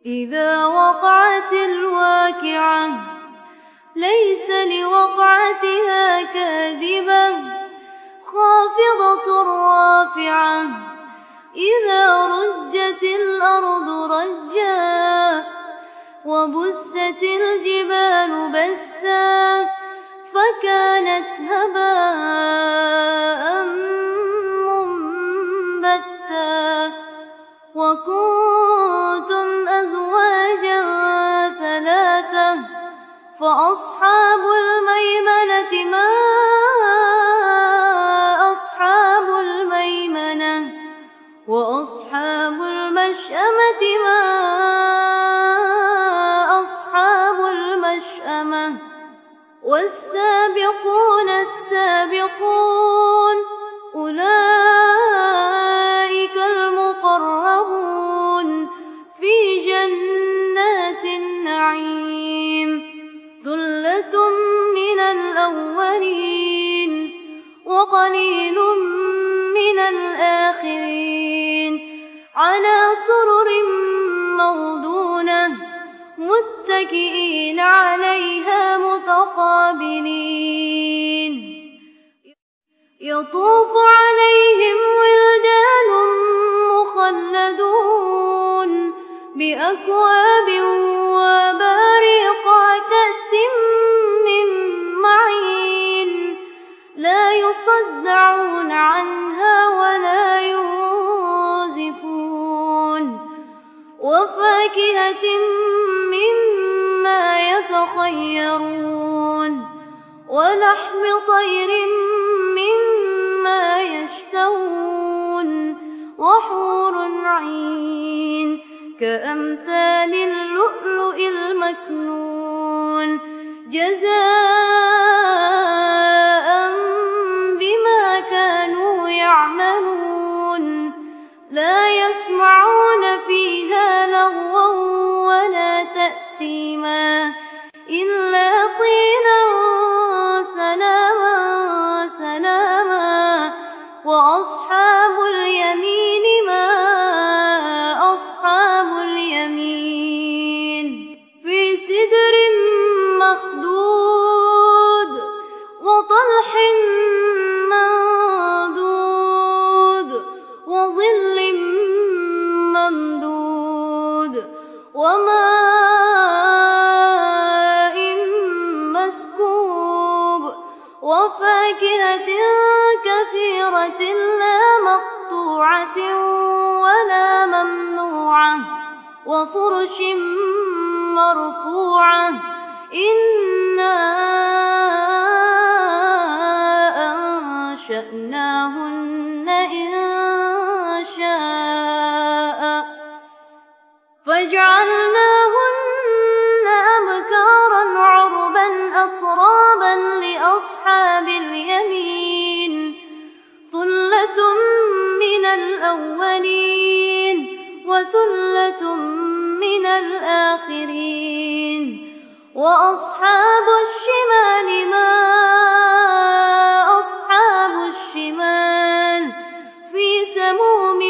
إذا وقعت الواقعة ليس لوقعتها كاذبة خافضة رافعة إذا رجت الأرض رجا وبست الجبال بسا فكانت هباء منبثا وكنتم أزواجا ثلاثة فأصحاب الميمنة ما أصحاب الميمنة وأصحاب المشأمة ما أصحاب المشأمة والسابقون السابقون أولئك المقربون في جنات النعيم ثلة من الأولين وقليل من الآخرين على سرر موضونة متكئين عليها متقابلين يطوف عليهم ولدان مخلدون بأكواب وأباريق كأس من معين لا يصدعون عنها ولا ينزفون وفاكهة مما يتخيرون ولحم طير مما يشتهون وحور عين كأمثال اللؤلؤ المكنون جزاء بما كانوا يعملون لا يسمعون فيها لغوا ولا تأثيما إلا قيلا سلاما سلاما وأصحاب اليمين ما أصحاب اليمين في سدر مخضود وطلح منضود وظل ممدود وماء مسكوب وفاكهة كثيرة لا مقطوعة ولا ممنوعة وفرش مرفوعة إنا أنشأناهن إنشاء فجعلناهن أبكارا عربا أترابا لأصحاب اليمين ثلة من الأولين وثلة من الآخرين وأصحاب الشمال ما أصحاب الشمال في سموم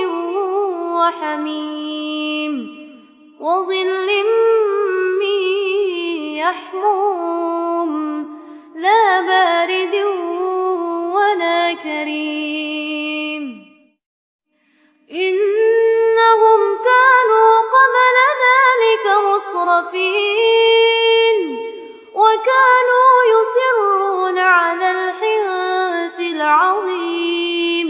وحميم وظل من يحموم لا بارد ولا كريم إنهم كانوا قبل ذلك مترفين وكانوا يصرون على الحنث العظيم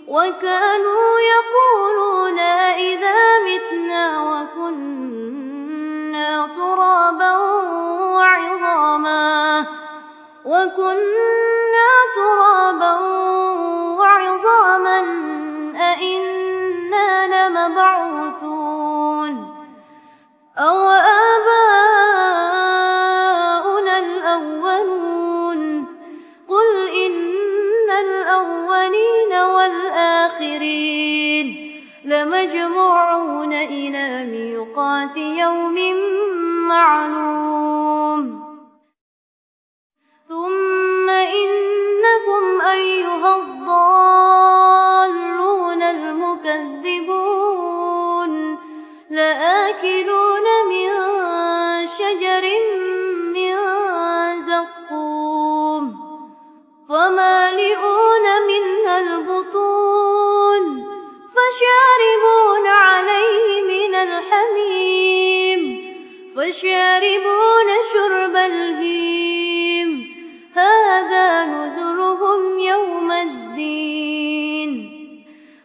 وكانوا يقولون إذا متنا وكنا ترابا وعظاما أئنا لمبعوثون أو آباؤنا الأولون قل إن الأولين والآخرين لمجموعون إلى ميقات يوم معلوم ثم إنكم أيها الضالون المكذبون لآكلون فشاربون شرب الهيم هذا نزلهم يوم الدين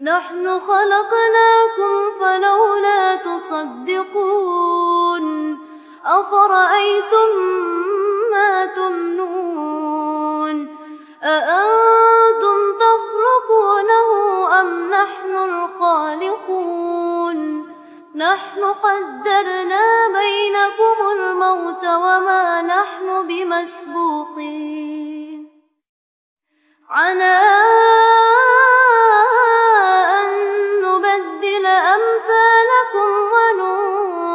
نحن خلقناكم فلولا تصدقون أفرأيتم ما تمنون أأنتم تخلقونه أم نحن الخالقون نحن قدرنا بينكم الموت وما نحن بمسبوقين على أن نبدل أمثالكم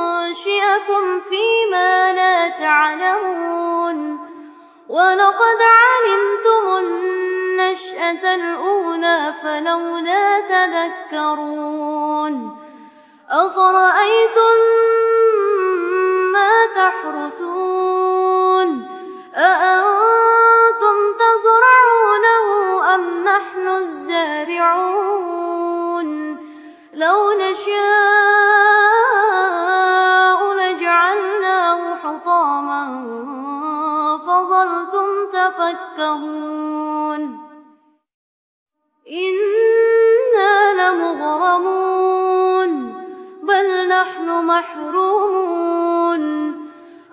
وننشئكم فيما لا تعلمون ولقد علمتم النشأة الأولى فلولا تذكرون أفرأيتم ما تحرثون أأنتم تزرعونه أم نحن الزارعون لو نشاء لجعلناه حطاما فظلتم تفكهون إنا لمغرمون بل نحن محرومون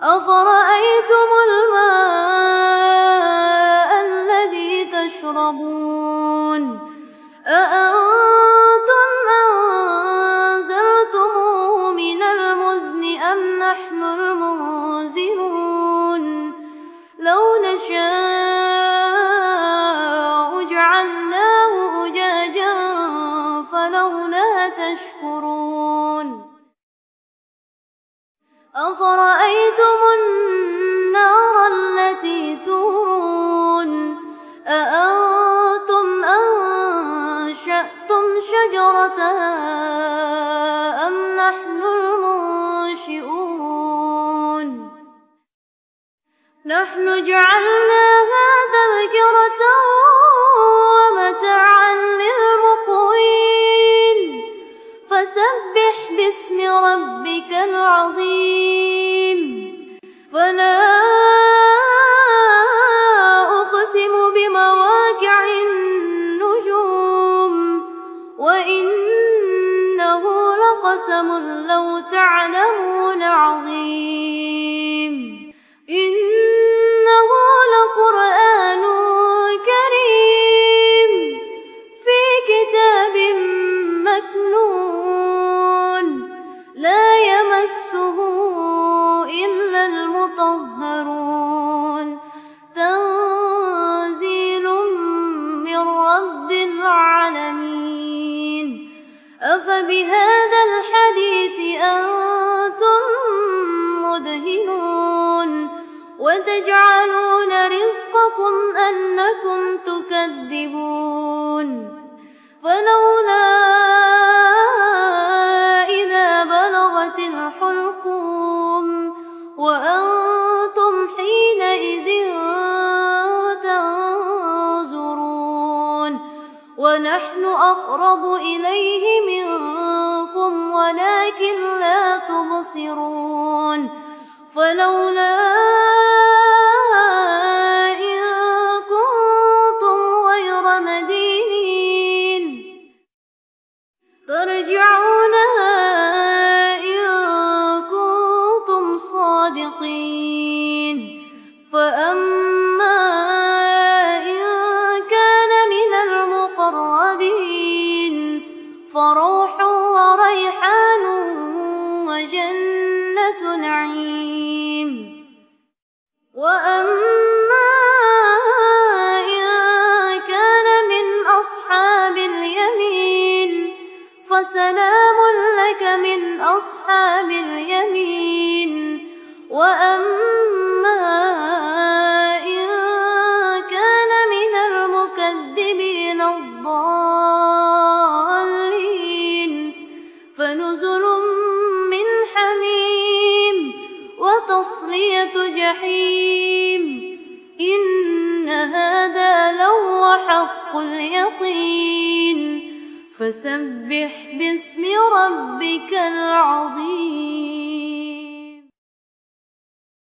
أفرأيتم الماء الذي تشربون أأنتم أنزلتموه من المزن أم نحن المنزلون لو نشاء جعلناه أجاجا فلولا تشكرون أفرأيتم النار التي تورون أأنتم أنشأتم شجرتها أم نحن المنشئون نحن جعلناها تذكرة ومتاعا للمقوين فسبح باسم ربك العظيم فلا أقسم بمواقع النجوم وإنه لقسم لو تعلمون عظيم إنه لقرآن كريم في كتاب مكنون لا يمسه إلا المطهرون تنزيل من رب العالمين أفبهذا الحديث أنتم مدهنون وتجعلون رزقكم أنكم تكذبون فلولا إذا بلغت الحلقوم وأنتم حينئذ تنظرون ونحن أقرب إليه منكم ولكن لا تبصرون فلولا إن كنتم غير مدينين ترجعونها إن كنتم صادقين فأما إن كان من المقربين فروح وريحان وجنة نعيم وأما إن كان من أصحاب اليمين فسلام لك من أصحاب اليمين وأما إن كان من المكذبين الضالين فنزل من حميم وتصلية جحيم إن هذا لهو حق اليقين فسبح باسم ربك العظيم.